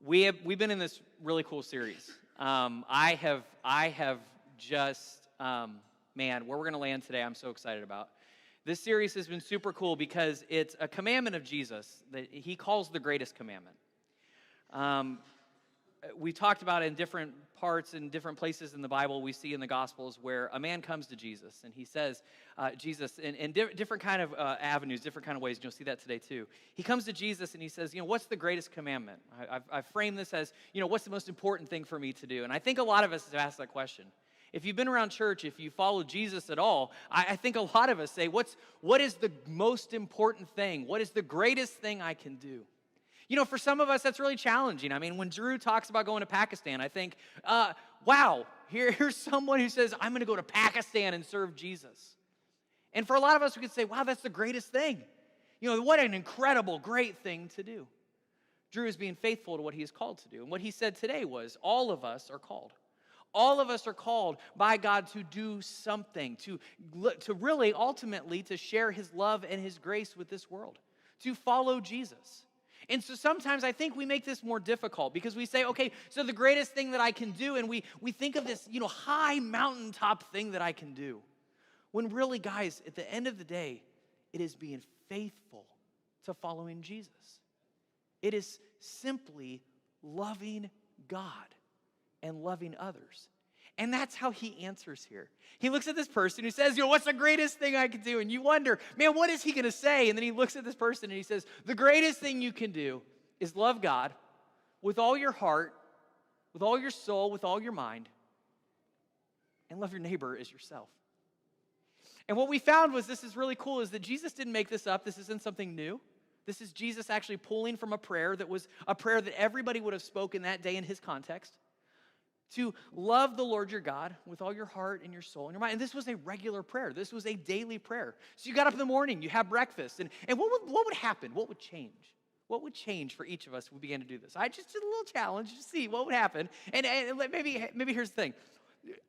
We've been in this really cool series. I have just man, where we're going to land today, I'm so excited about. This series has been super cool because it's a commandment of Jesus that he calls the greatest commandment. We talked about it in different parts and different places in the Bible. We see in the Gospels where a man comes to Jesus and he says, Jesus, in different kind of avenues, different kind of ways, and you'll see that today too. He comes to Jesus and he says, what's the greatest commandment? I've framed this as, what's the most important thing for me to do? And I think a lot of us have asked that question. If you've been around church, if you follow Jesus at all, I think a lot of us say, what is the most important thing? What is the greatest thing I can do? For some of us, that's really challenging. I mean, when Drew talks about going to Pakistan, I think, wow, here's someone who says, I'm going to go to Pakistan and serve Jesus. And for a lot of us, we could say, wow, that's the greatest thing. What an incredible, great thing to do. Drew is being faithful to what he is called to do. And what he said today was, all of us are called. All of us are called by God to do something, to really, ultimately, to share his love and his grace with this world, to follow Jesus. And so sometimes I think we make this more difficult because we say, okay, so the greatest thing that I can do, and we think of this, high mountaintop thing that I can do. When really, guys, at the end of the day, it is being faithful to following Jesus. It is simply loving God and loving others. And that's how he answers here. He looks at this person who says, what's the greatest thing I can do? And you wonder, man, what is he going to say? And then he looks at this person and he says, the greatest thing you can do is love God with all your heart, with all your soul, with all your mind, and love your neighbor as yourself. And what we found was, this is really cool, is that Jesus didn't make this up. This isn't something new. This is Jesus actually pulling from a prayer that was a prayer that everybody would have spoken that day in his context. To love the Lord your God with all your heart and your soul and your mind. And this was a regular prayer. This was a daily prayer. So you got up in the morning, you have breakfast. And what would happen? What would change? What would change for each of us if we began to do this? I just did a little challenge to see what would happen. And maybe here's the thing.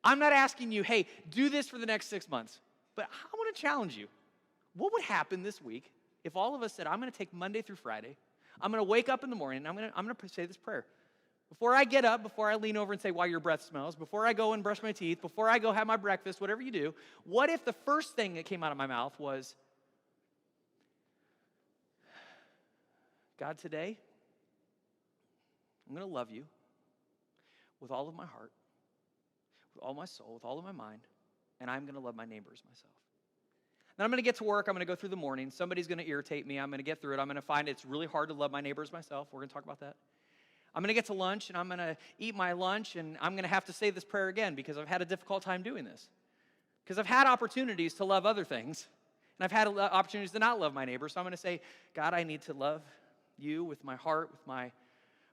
I'm not asking you, hey, do this for the next 6 months. But I want to challenge you. What would happen this week if all of us said, I'm going to take Monday through Friday. I'm going to wake up in the morning and I'm going to say this prayer. Before I get up, before I lean over and say, why your breath smells, before I go and brush my teeth, before I go have my breakfast, whatever you do, what if the first thing that came out of my mouth was, God, today, I'm going to love you with all of my heart, with all my soul, with all of my mind, and I'm going to love my neighbor as myself. Then I'm going to get to work. I'm going to go through the morning. Somebody's going to irritate me. I'm going to get through it. I'm going to find it's really hard to love my neighbor as myself. We're going to talk about that. I'm going to get to lunch, and I'm going to eat my lunch, and I'm going to have to say this prayer again because I've had a difficult time doing this. Because I've had opportunities to love other things, and I've had opportunities to not love my neighbor. So I'm going to say, God, I need to love you with my heart, with my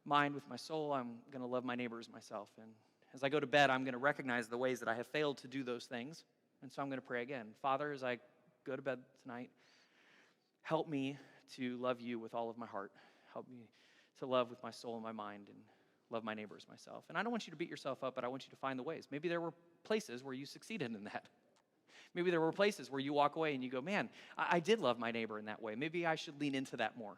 mind, with my soul. I'm going to love my neighbor as myself. And as I go to bed, I'm going to recognize the ways that I have failed to do those things. And so I'm going to pray again. Father, as I go to bed tonight, help me to love you with all of my heart. Help me to love with my soul and my mind and love my neighbor as myself. And I don't want you to beat yourself up, but I want you to find the ways. Maybe there were places where you succeeded in that. Maybe there were places where you walk away and you go, man, I did love my neighbor in that way. Maybe I should lean into that more.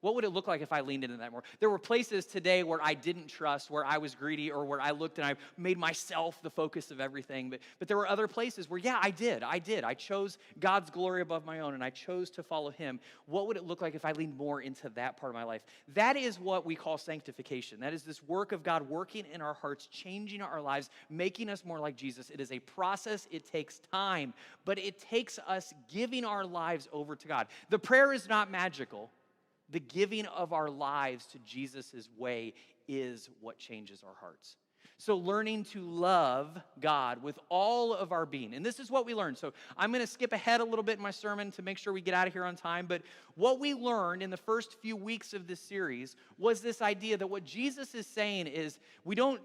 What would it look like if I leaned into that more? There were places today where I didn't trust, where I was greedy, or where I looked and I made myself the focus of everything. But there were other places where, yeah, I did. I chose God's glory above my own, and I chose to follow him. What would it look like if I leaned more into that part of my life? That is what we call sanctification. That is this work of God working in our hearts, changing our lives, making us more like Jesus. It is a process. It takes time, but it takes us giving our lives over to God. The prayer is not magical. The giving of our lives to Jesus' way is what changes our hearts. So learning to love God with all of our being. And this is what we learned. So I'm going to skip ahead a little bit in my sermon to make sure we get out of here on time. But what we learned in the first few weeks of this series was this idea that what Jesus is saying is we don't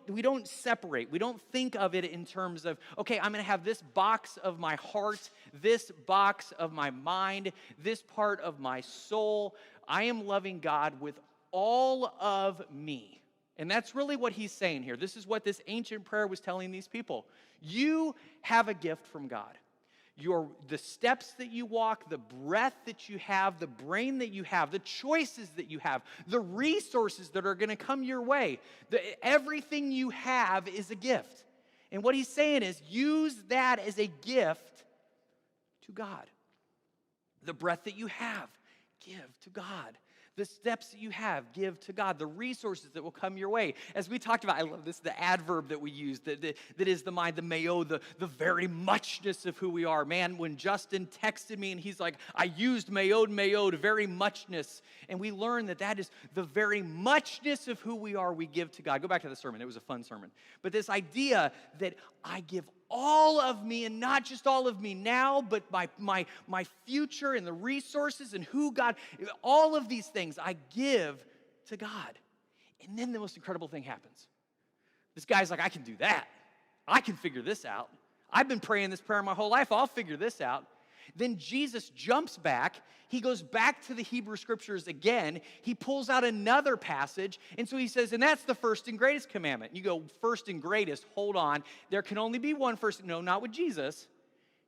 separate. We don't think of it in terms of, okay, I'm going to have this box of my heart, this box of my mind, this part of my soul. I am loving God with all of me. And that's really what he's saying here. This is what this ancient prayer was telling these people. You have a gift from God. the steps that you walk, the breath that you have, the brain that you have, the choices that you have, the resources that are going to come your way. Everything you have is a gift. And what he's saying is use that as a gift to God. The breath that you have, give to God. The steps that you have, give to God. The resources that will come your way. As we talked about, I love this, the adverb that we use, that is the mind, the meo, the very muchness of who we are. Man, when Justin texted me and he's like, I used meo to very muchness. And we learn that is the very muchness of who we are, we give to God. Go back to the sermon. It was a fun sermon. But this idea that I give all of me, and not just all of me now, but my future and the resources and who God, all of these things I give to God. And then the most incredible thing happens. This guy's like, I can do that. I can figure this out. I've been praying this prayer my whole life. I'll figure this out. Then Jesus jumps back. He goes back to the Hebrew Scriptures again. He pulls out another passage. And so he says, and that's the first and greatest commandment. You go, first and greatest, hold on. There can only be one first. No, not with Jesus.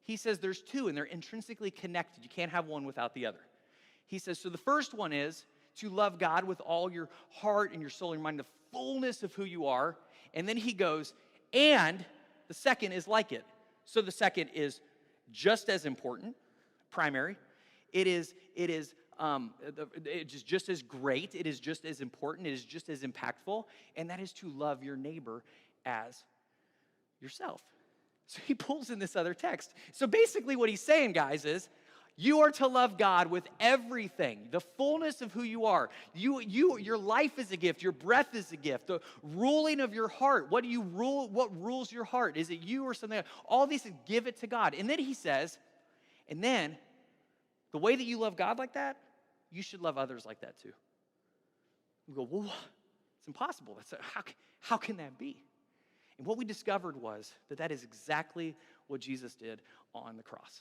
He says there's two, and they're intrinsically connected. You can't have one without the other. He says, so the first one is to love God with all your heart and your soul and your mind, the fullness of who you are. And then he goes, and the second is like it. So the second is just as important, primary. It is just as great. It is just as important. It is just as impactful. And that is to love your neighbor as yourself. So he pulls in this other text. So basically what he's saying, guys, is you are to love God with everything, the fullness of who you are. Your life is a gift. Your breath is a gift. The ruling of your heart. What do you rule? What rules your heart? Is it you or something else? All these things, give it to God. And then he says, and then the way that you love God like that, you should love others like that too. You go, well, it's impossible. How can that be? And what we discovered was that is exactly what Jesus did on the cross.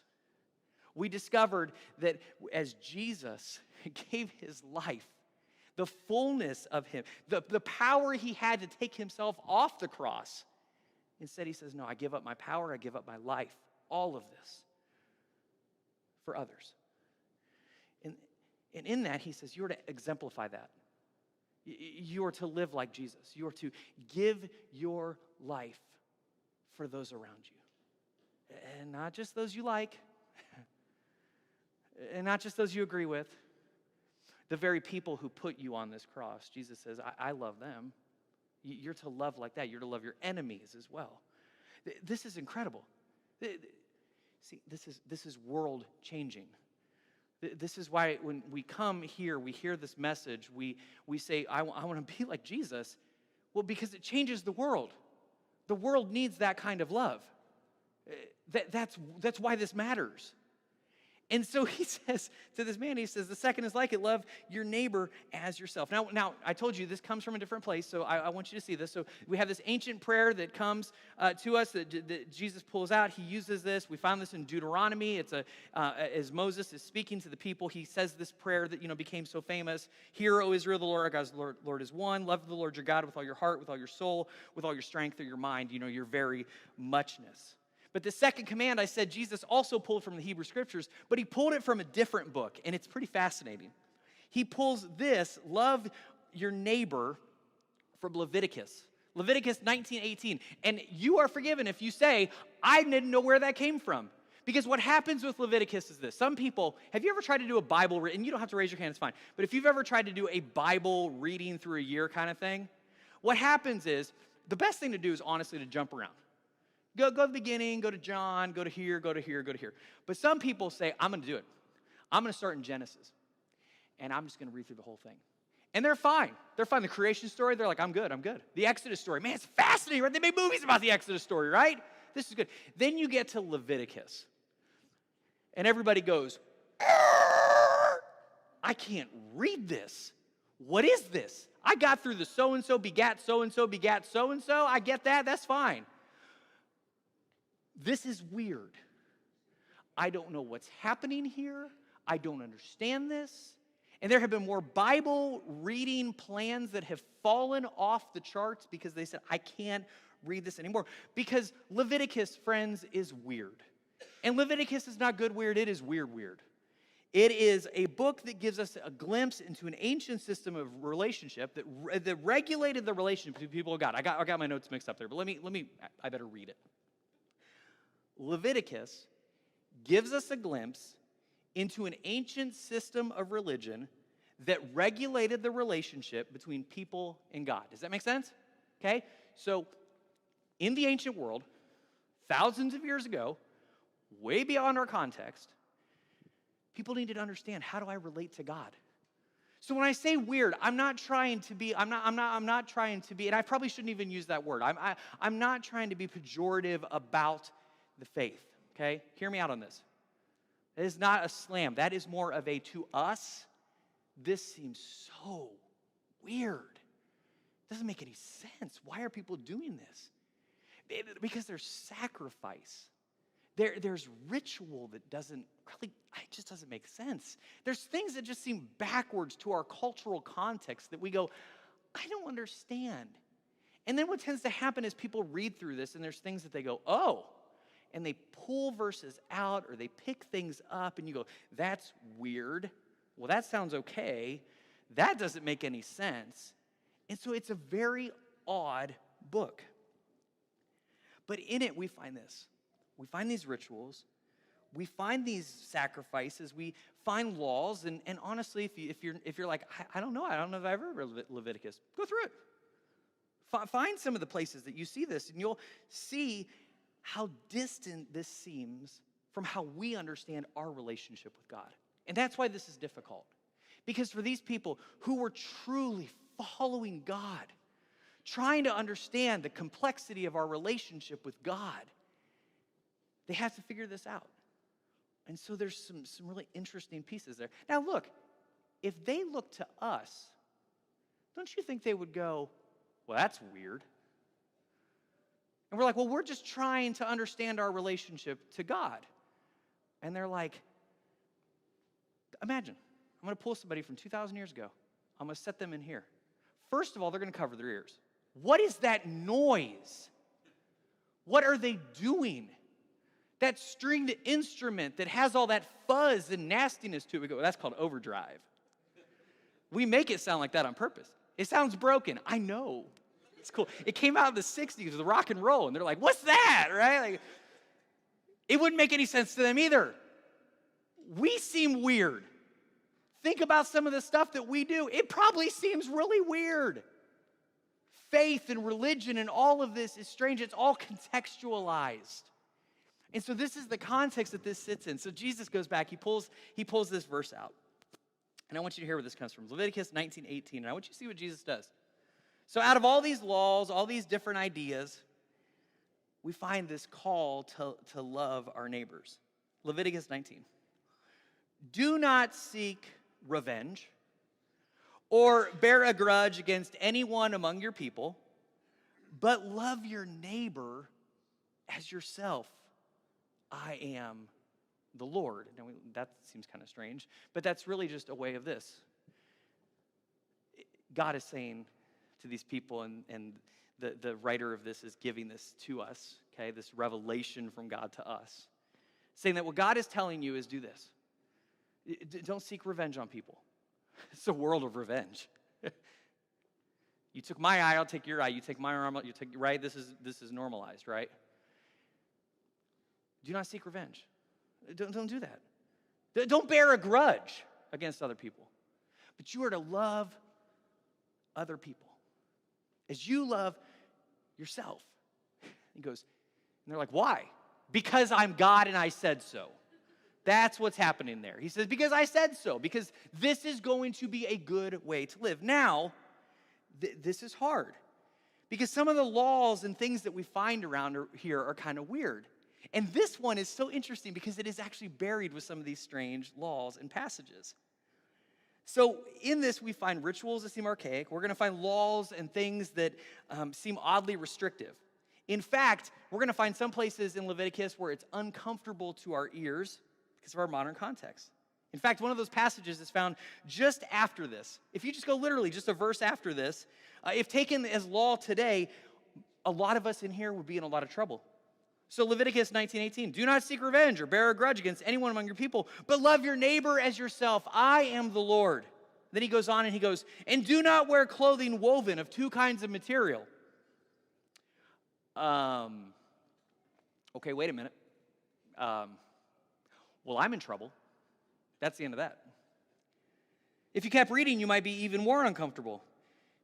We discovered that as Jesus gave his life, the fullness of him, the power he had to take himself off the cross, instead he says, no, I give up my power, I give up my life, all of this for others. And in that, he says, you're to exemplify that. You are to live like Jesus. You are to give your life for those around you. And not just those you like, and not just those you agree with. The very people who put you on this cross, Jesus says, I love them. You're to love like that. You're to love your enemies as well. This is incredible. See, this is world changing. This is why when we come here, we hear this message, we say, I want to be like Jesus. Well, because it changes the world. The world needs that kind of love. That's why this matters. And so he says to this man, he says, the second is like it, love your neighbor as yourself. Now I told you this comes from a different place, so I want you to see this. So we have this ancient prayer that comes to us that Jesus pulls out. He uses this. We found this in Deuteronomy. It's as Moses is speaking to the people, he says this prayer that became so famous. Hear, O Israel, the Lord our God, the Lord is one. Love the Lord your God with all your heart, with all your soul, with all your strength or your mind, your very muchness. But the second command, I said Jesus also pulled from the Hebrew Scriptures, but he pulled it from a different book, and it's pretty fascinating. He pulls this, love your neighbor, from Leviticus. Leviticus 19:18. And you are forgiven if you say, I didn't know where that came from. Because what happens with Leviticus is this. Some people, have you ever tried to do a Bible, and you don't have to raise your hand, it's fine. But if you've ever tried to do a Bible reading through a year kind of thing, what happens is, the best thing to do is honestly to jump around. Go to the beginning, go to John, go to here, go to here, go to here. But some people say, I'm going to do it. I'm going to start in Genesis, and I'm just going to read through the whole thing. And they're fine. They're fine. The creation story, they're like, I'm good. The Exodus story, man, it's fascinating, right? They made movies about the Exodus story, right? This is good. Then you get to Leviticus, and everybody goes, I can't read this. What is this? I got through the so-and-so begat so-and-so begat so-and-so. I get that. That's fine. This is weird. I don't know what's happening here. I don't understand this. And there have been more Bible reading plans that have fallen off the charts because they said, I can't read this anymore. Because Leviticus, friends, is weird. And Leviticus is not good weird, it is weird weird. It is a book that gives us a glimpse into an ancient system of relationship that regulated the relationship between people and God. I got my notes mixed up there, but I better read it. Leviticus gives us a glimpse into an ancient system of religion that regulated the relationship between people and God. Does that make sense? Okay? So, in the ancient world, thousands of years ago, way beyond our context, people needed to understand, how do I relate to God? So when I say weird, I'm not trying to be, and I probably shouldn't even use that word. I'm not trying to be pejorative about the faith, okay? Hear me out on this. It is not a slam. That is more of a, to us, this seems so weird. It doesn't make any sense. Why are people doing this? Because there's sacrifice. There's ritual that it just doesn't make sense. There's things that just seem backwards to our cultural context that we go, I don't understand. And then what tends to happen is people read through this and there's things that they go, oh, and they pull verses out or they pick things up and you go, that's weird. Well, that sounds okay. That doesn't make any sense. And so it's a very odd book. But in it, we find this. We find these rituals. We find these sacrifices. We find laws. And honestly, if you're like, I don't know if I ever read Leviticus, go through it. Find some of the places that you see this, and you'll see how distant this seems from how we understand our relationship with God. And that's why this is difficult. Because for these people who were truly following God, trying to understand the complexity of our relationship with God, they have to figure this out. And so there's some really interesting pieces there. Now look, if they look to us, don't you think they would go, well, that's weird. And we're like, well, we're just trying to understand our relationship to God. And they're like, imagine, I'm going to pull somebody from 2,000 years ago. I'm going to set them in here. First of all, they're going to cover their ears. What is that noise? What are they doing? That stringed instrument that has all that fuzz and nastiness to it. We go, well, that's called overdrive. We make it sound like that on purpose. It sounds broken. I know. It's cool. It came out in the 60s with rock and roll, and they're like, what's that, right? Like, it wouldn't make any sense to them either. We seem weird. Think about some of the stuff that we do. It probably seems really weird. Faith and religion and all of this is strange. It's all contextualized. And so this is the context that this sits in. So Jesus goes back. He pulls this verse out. And I want you to hear where this comes from. Leviticus 19:18. And I want you to see what Jesus does. So out of all these laws, all these different ideas, we find this call to love our neighbors. Leviticus 19. Do not seek revenge or bear a grudge against anyone among your people, but love your neighbor as yourself. I am the Lord. Now, that seems kind of strange, but that's really just a way of this. God is saying to these people, and the writer of this is giving this to us, okay, this revelation from God to us, saying that what God is telling you is do this. Don't seek revenge on people. It's a world of revenge. You took my eye, I'll take your eye. You take my arm, you take, right? This is normalized, right? Do not seek revenge. Don't do that. Don't bear a grudge against other people. But you are to love other people as you love yourself. He goes, and they're like, why? Because I'm God and I said so. That's what's happening there. He says, because I said so. Because this is going to be a good way to live. Now, this is hard. Because some of the laws and things that we find around here are kind of weird. And this one is so interesting because it is actually buried with some of these strange laws and passages. So in this, we find rituals that seem archaic. We're going to find laws and things that seem oddly restrictive. In fact, we're going to find some places in Leviticus where it's uncomfortable to our ears because of our modern context. In fact, one of those passages is found just after this. If you just go literally just a verse after this, if taken as law today, a lot of us in here would be in a lot of trouble. So Leviticus 19:18, do not seek revenge or bear a grudge against anyone among your people, but love your neighbor as yourself. I am the Lord. Then he goes on and he goes, and do not wear clothing woven of two kinds of material. Okay, wait a minute. Well, I'm in trouble. That's the end of that. If you kept reading, you might be even more uncomfortable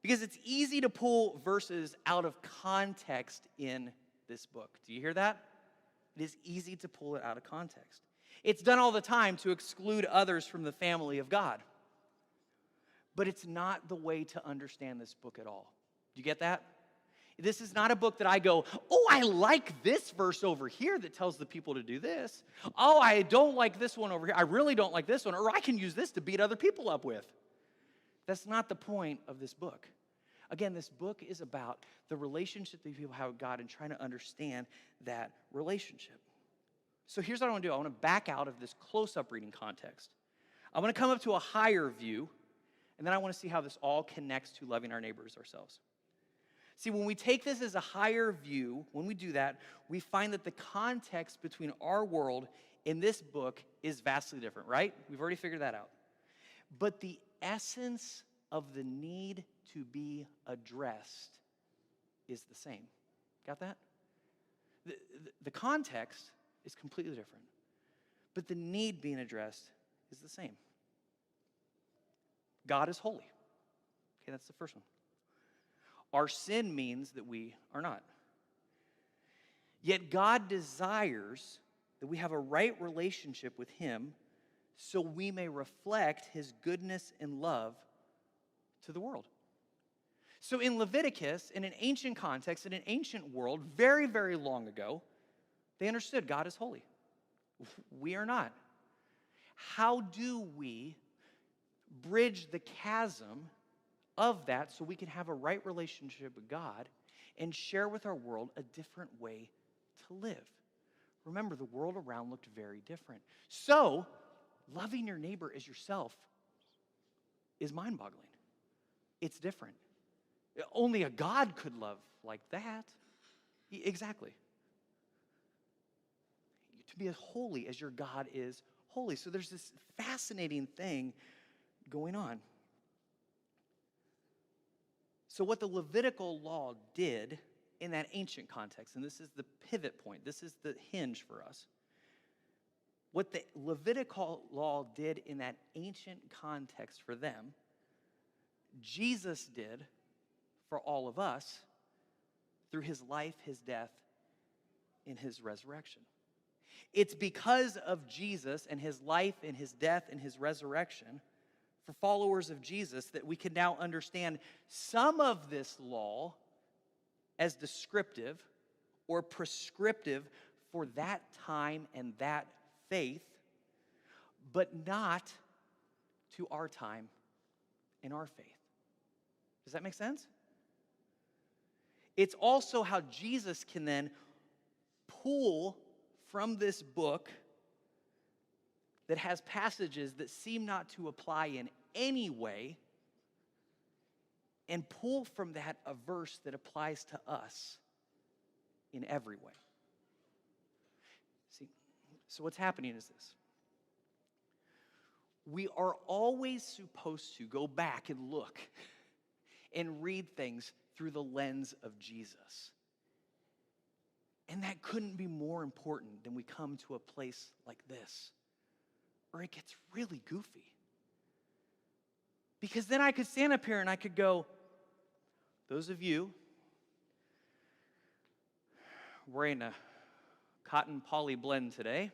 because it's easy to pull verses out of context in this book. Do you hear that? It is easy to pull it out of context. It's done all the time to exclude others from the family of God. But it's not the way to understand this book at all. Do you get that? This is not a book that I go, oh, I like this verse over here that tells the people to do this. Oh, I don't like this one over here. I really don't like this one. Or I can use this to beat other people up with. That's not the point of this book. Again, this book is about the relationship that people have with God and trying to understand that relationship. So here's what I want to do. I want to back out of this close-up reading context. I want to come up to a higher view, and then I want to see how this all connects to loving our neighbors ourselves. See, when we take this as a higher view, when we do that, we find that the context between our world and this book is vastly different, right? We've already figured that out. But the essence of the need to be addressed is the same. Got that? The context is completely different, but the need being addressed is the same. God is holy. Okay, that's the first one. Our sin means that we are not. Yet God desires that we have a right relationship with Him so we may reflect His goodness and love to the world. So in Leviticus, in an ancient context, in an ancient world, very, very long ago, they understood God is holy. We are not. How do we bridge the chasm of that so we can have a right relationship with God and share with our world a different way to live? Remember, the world around looked very different. So, loving your neighbor as yourself is mind-boggling. It's different. Only a God could love like that. Exactly. To be as holy as your God is holy. So there's this fascinating thing going on. So what the Levitical law did in that ancient context, and this is the pivot point, this is the hinge for us. What the Levitical law did in that ancient context for them, Jesus did for all of us through His life, His death, and His resurrection. It's because of Jesus and His life and His death and His resurrection for followers of Jesus that we can now understand some of this law as descriptive or prescriptive for that time and that faith, but not to our time and our faith. Does that make sense? It's also how Jesus can then pull from this book that has passages that seem not to apply in any way and pull from that a verse that applies to us in every way. See, so what's happening is this. We are always supposed to go back and look and read things through the lens of Jesus. And that couldn't be more important than we come to a place like this, or it gets really goofy. Because then I could stand up here and I could go, those of you wearing a cotton poly blend today,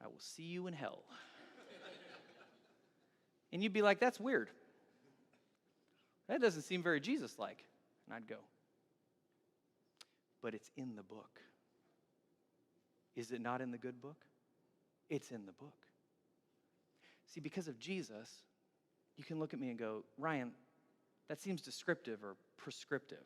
I will see you in hell. And you'd be like, that's weird. That doesn't seem very Jesus-like. And I'd go, but it's in the book. Is it not in the good book? It's in the book. See, because of Jesus, you can look at me and go, Ryan, that seems descriptive or prescriptive.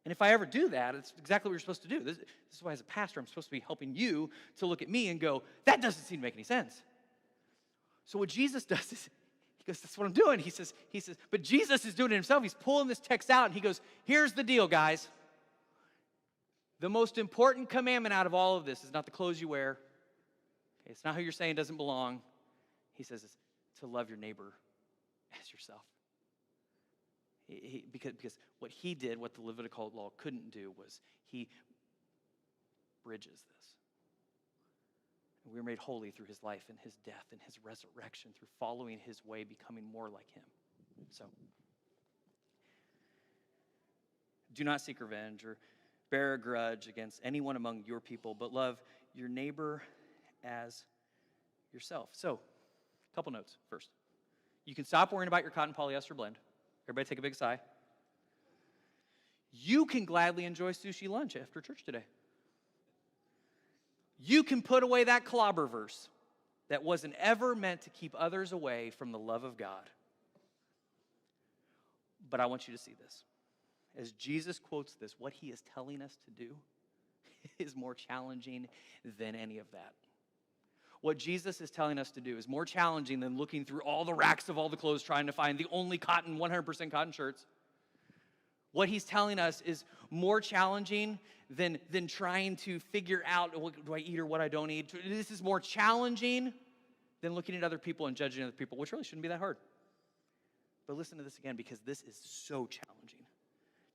And if I ever do that, it's exactly what you're supposed to do. This is why as a pastor, I'm supposed to be helping you to look at me and go, that doesn't seem to make any sense. So what Jesus does is, he goes, that's what I'm doing. He says, but Jesus is doing it himself. He's pulling this text out and he goes, here's the deal, guys. The most important commandment out of all of this is not the clothes you wear. Okay, it's not who you're saying doesn't belong. He says it's to love your neighbor as yourself. Because what he did, what the Levitical law couldn't do, was he bridges this. And we were made holy through his life and his death and his resurrection, through following his way, becoming more like him. So, do not seek revenge or bear a grudge against anyone among your people, but love your neighbor as yourself. So, a couple notes first. You can stop worrying about your cotton polyester blend. Everybody take a big sigh. You can gladly enjoy sushi lunch after church today. You can put away that clobber verse that wasn't ever meant to keep others away from the love of God. But I want you to see this. As Jesus quotes this, what he is telling us to do is more challenging than any of that. What Jesus is telling us to do is more challenging than looking through all the racks of all the clothes trying to find the only cotton, 100% cotton shirts. What he's telling us is more challenging than trying to figure out what do I eat or what I don't eat. This is more challenging than looking at other people and judging other people, which really shouldn't be that hard. But listen to this again, because this is so challenging.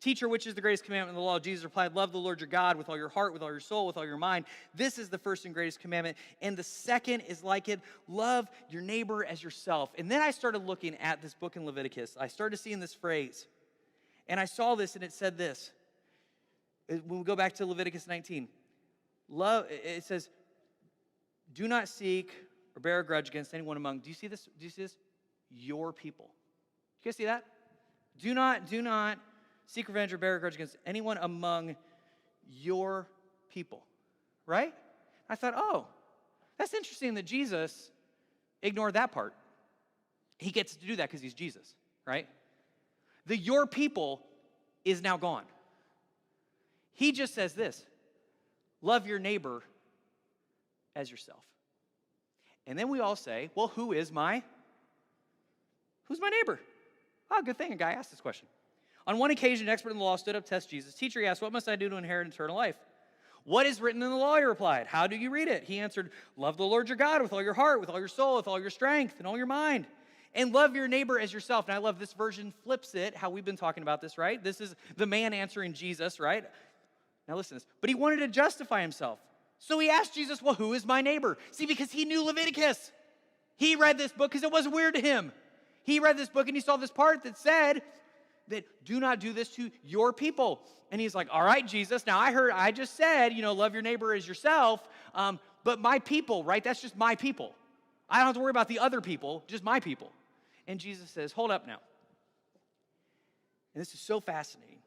Teacher, which is the greatest commandment in the law? Jesus replied, love the Lord your God with all your heart, with all your soul, with all your mind. This is the first and greatest commandment. And the second is like it, love your neighbor as yourself. And then I started looking at this book in Leviticus. I started seeing this phrase. And I saw this, and it said this. When we go back to Leviticus 19, it says, do not seek or bear a grudge against anyone among. Do you see this? Do you see this? Your people. You guys see that? Do not seek revenge or bear a grudge against anyone among your people. Right? I thought, oh, that's interesting that Jesus ignored that part. He gets to do that because he's Jesus, right? The your people is now gone. He just says this, love your neighbor as yourself. And then we all say, well, who's my neighbor? Oh, good thing a guy asked this question. On one occasion, an expert in the law stood up to test Jesus. Teacher, he asked, what must I do to inherit eternal life? What is written in the law, he replied. How do you read it? He answered, love the Lord your God with all your heart, with all your soul, with all your strength, and all your mind. And love your neighbor as yourself. And I love this version flips it, how we've been talking about this, right? This is the man answering Jesus, right? Now listen to this. But he wanted to justify himself. So he asked Jesus, well, who is my neighbor? See, because he knew Leviticus. He read this book because it wasn't weird to him. He read this book and he saw this part that said that do not do this to your people. And he's like, all right, Jesus, now I just said, love your neighbor as yourself, but my people, right? That's just my people. I don't have to worry about the other people, just my people. And Jesus says, hold up now. And this is so fascinating.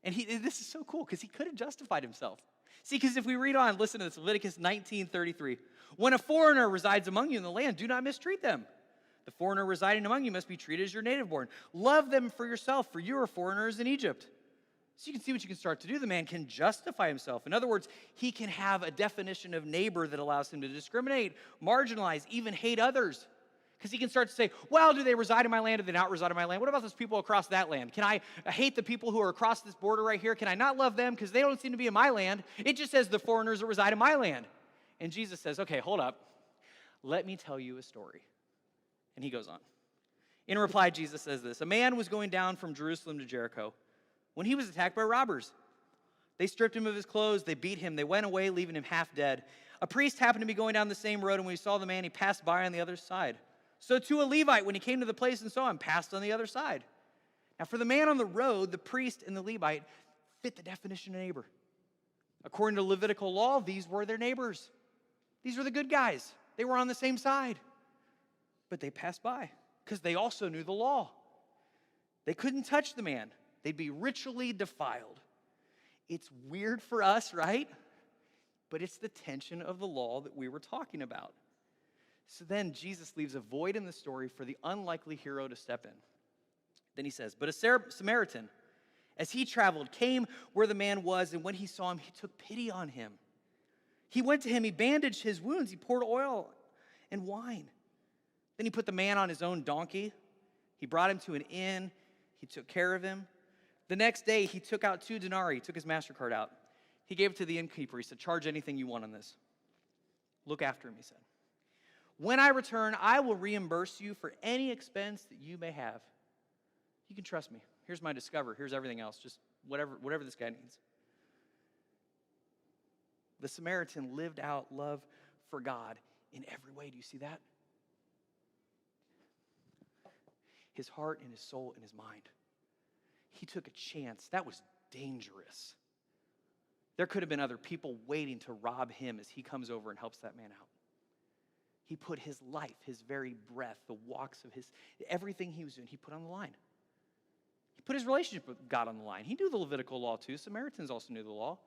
And this is so cool because he could have justified himself. See, because if we read on, listen to this, Leviticus 19:33. When a foreigner resides among you in the land, do not mistreat them. The foreigner residing among you must be treated as your native born. Love them for yourself, for you are foreigners in Egypt. So you can see what you can start to do. The man can justify himself. In other words, he can have a definition of neighbor that allows him to discriminate, marginalize, even hate others. Because he can start to say, well, do they reside in my land or do they not reside in my land? What about those people across that land? Can I hate the people who are across this border right here? Can I not love them because they don't seem to be in my land? It just says the foreigners that reside in my land. And Jesus says, okay, hold up. Let me tell you a story. And he goes on. In reply, Jesus says this. A man was going down from Jerusalem to Jericho when he was attacked by robbers. They stripped him of his clothes. They beat him. They went away, leaving him half dead. A priest happened to be going down the same road, and when he saw the man, he passed by on the other side. So too a Levite, when he came to the place and saw him, passed on the other side. Now for the man on the road, the priest and the Levite fit the definition of neighbor. According to Levitical law, these were their neighbors. These were the good guys. They were on the same side. But they passed by because they also knew the law. They couldn't touch the man. They'd be ritually defiled. It's weird for us, right? But it's the tension of the law that we were talking about. So then Jesus leaves a void in the story for the unlikely hero to step in. Then he says, but a Samaritan, as he traveled, came where the man was, and when he saw him, he took pity on him. He went to him, he bandaged his wounds, he poured oil and wine. Then he put the man on his own donkey. He brought him to an inn. He took care of him. The next day, he took out 2 denarii, took his MasterCard out. He gave it to the innkeeper. He said, charge anything you want on this. Look after him, he said. When I return, I will reimburse you for any expense that you may have. You can trust me. Here's my discover. Here's everything else. Just whatever this guy needs. The Samaritan lived out love for God in every way. Do you see that? His heart and his soul and his mind. He took a chance. That was dangerous. There could have been other people waiting to rob him as he comes over and helps that man out. He put his life, his very breath, the walks of everything he was doing, he put on the line. He put his relationship with God on the line. He knew the Levitical law too. Samaritans also knew the law.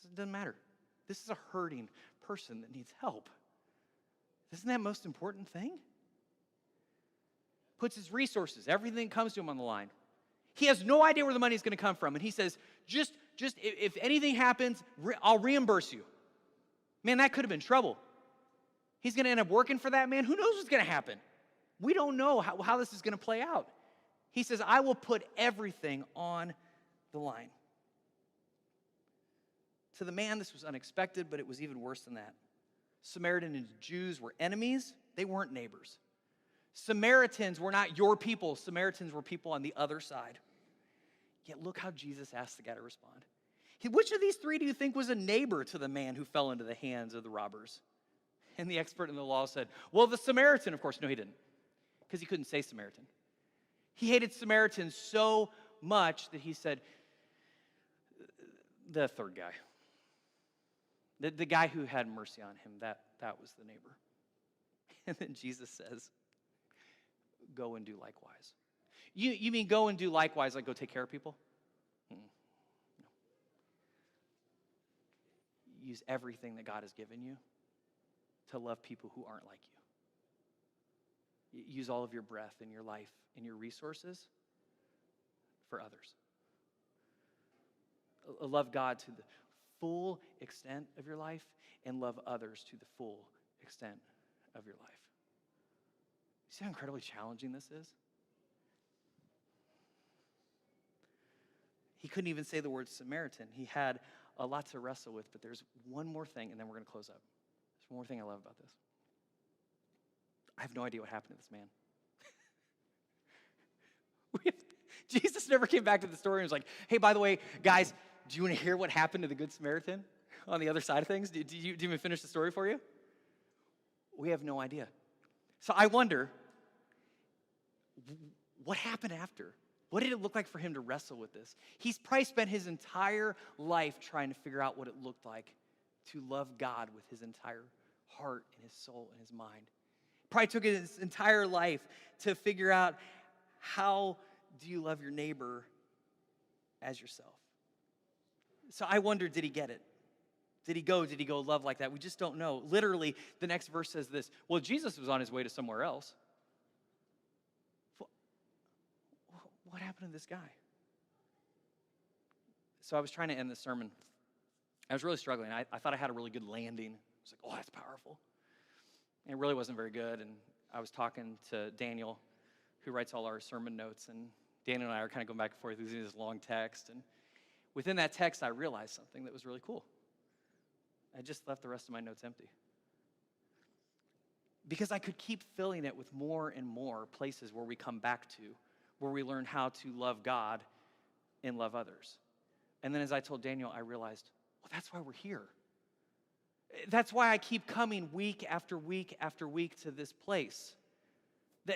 It doesn't matter. This is a hurting person that needs help. Isn't that the most important thing? Puts his resources, everything comes to him on the line. He has no idea where the money is going to come from. And he says, just if anything happens, I'll reimburse you. Man, that could have been trouble. He's going to end up working for that man. Who knows what's going to happen? We don't know how this is going to play out. He says, I will put everything on the line. To the man, this was unexpected, but it was even worse than that. Samaritan and Jews were enemies. They weren't neighbors. Samaritans were not your people. Samaritans were people on the other side. Yet look how Jesus asked the guy to respond. Which of these three do you think was a neighbor to the man who fell into the hands of the robbers? And the expert in the law said, well, the Samaritan. Of course, no, he didn't, because he couldn't say Samaritan. He hated Samaritans so much that he said, the third guy. The guy who had mercy on him, that was the neighbor. And then Jesus says, go and do likewise. You mean go and do likewise, like go take care of people? No. Use everything that God has given you to love people who aren't like you. Use all of your breath and your life and your resources for others. Love God to the full extent of your life and love others to the full extent of your life. See how incredibly challenging this is? He couldn't even say the word Samaritan. He had a lot to wrestle with, but there's one more thing, and then we're going to close up. There's one more thing I love about this. I have no idea what happened to this man. Jesus never came back to the story and was like, hey, by the way, guys, do you want to hear what happened to the Good Samaritan on the other side of things? Do you even finish the story for you? We have no idea. So I wonder, what happened after? What did it look like for him to wrestle with this? He's probably spent his entire life trying to figure out what it looked like to love God with his entire heart and his soul and his mind. Probably took his entire life to figure out, how do you love your neighbor as yourself? So I wonder, did he get it? Did he go love like that? We just don't know. Literally, the next verse says this. Well, Jesus was on his way to somewhere else. What happened to this guy? So I was trying to end this sermon. I was really struggling. I thought I had a really good landing. I was like, oh, that's powerful. And it really wasn't very good. And I was talking to Daniel, who writes all our sermon notes. And Daniel and I are kind of going back and forth using this long text. And within that text, I realized something that was really cool. I just left the rest of my notes empty. Because I could keep filling it with more and more places where we come back to, where we learn how to love God and love others. And then as I told Daniel, I realized, well, that's why we're here. That's why I keep coming week after week after week to this place.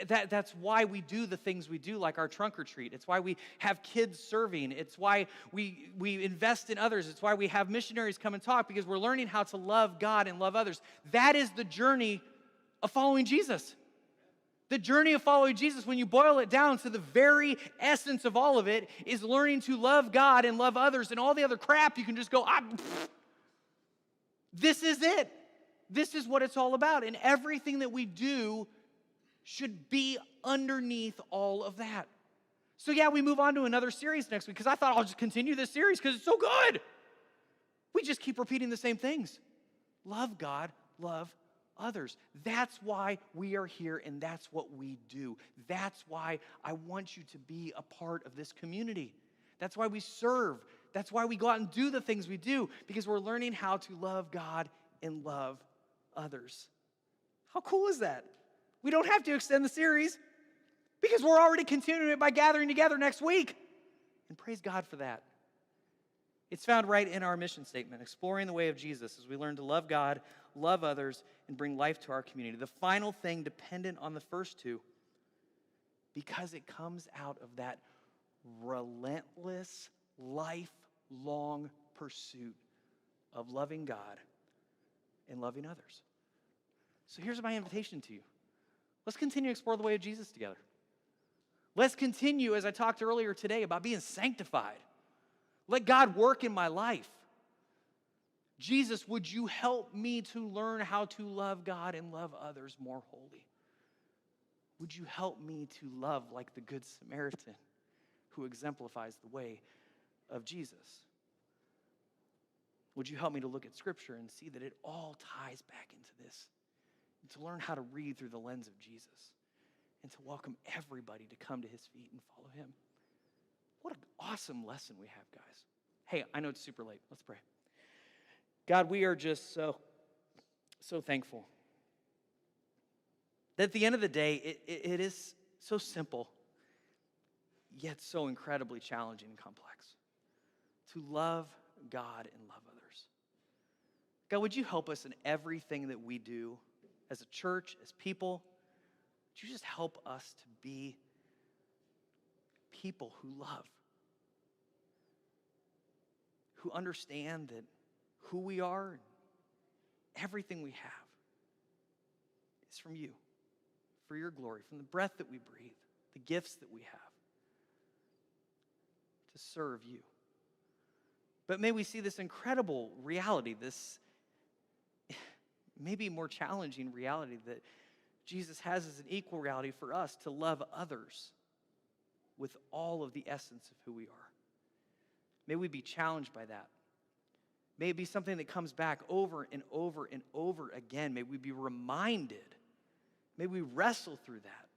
That's why we do the things we do, like our trunk or treat. It's why we have kids serving. It's why we invest in others. It's why we have missionaries come and talk, because we're learning how to love God and love others. That is the journey of following Jesus. The journey of following Jesus, when you boil it down to the very essence of all of it, is learning to love God and love others, and all the other crap you can just go, this is it. This is what it's all about. And everything that we do should be underneath all of that. So yeah, we move on to another series next week, because I thought I'll just continue this series because it's so good. We just keep repeating the same things. Love God, love others. That's why we are here, and that's what we do. That's why I want you to be a part of this community. That's why we serve. That's why we go out and do the things we do, because we're learning how to love God and love others. How cool is that? We don't have to extend the series because we're already continuing it by gathering together next week. And praise God for that. It's found right in our mission statement, exploring the way of Jesus, as we learn to love God, love others, and bring life to our community. The final thing dependent on the first two, because it comes out of that relentless, lifelong pursuit of loving God and loving others. So here's my invitation to you. Let's continue to explore the way of Jesus together. Let's continue, as I talked earlier today, about being sanctified. Let God work in my life. Jesus, would you help me to learn how to love God and love others more wholly? Would you help me to love like the Good Samaritan who exemplifies the way of Jesus? Would you help me to look at Scripture and see that it all ties back into this? And to learn how to read through the lens of Jesus and to welcome everybody to come to his feet and follow him. What an awesome lesson we have, guys. Hey, I know it's super late. Let's pray. God, we are just so thankful that at the end of the day, it is so simple, yet so incredibly challenging and complex to love God and love others. God, would you help us in everything that we do as a church, as people? Would you just help us to be people who love, who understand that who we are and everything we have is from you, for your glory, from the breath that we breathe, the gifts that we have to serve you. But may we see this incredible reality, this maybe more challenging reality that Jesus has as an equal reality for us to love others with all of the essence of who we are. May we be challenged by that. May it be something that comes back over and over and over again. May we be reminded. May we wrestle through that.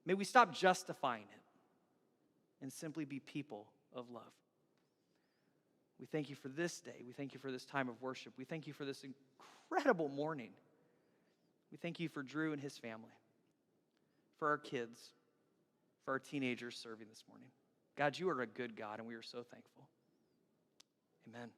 May we stop justifying it and simply be people of love. We thank you for this day. We thank you for this time of worship. We thank you for this incredible morning. We thank you for Drew and his family, for our kids, for our teenagers serving this morning. God, you are a good God, and we are so thankful. Amen.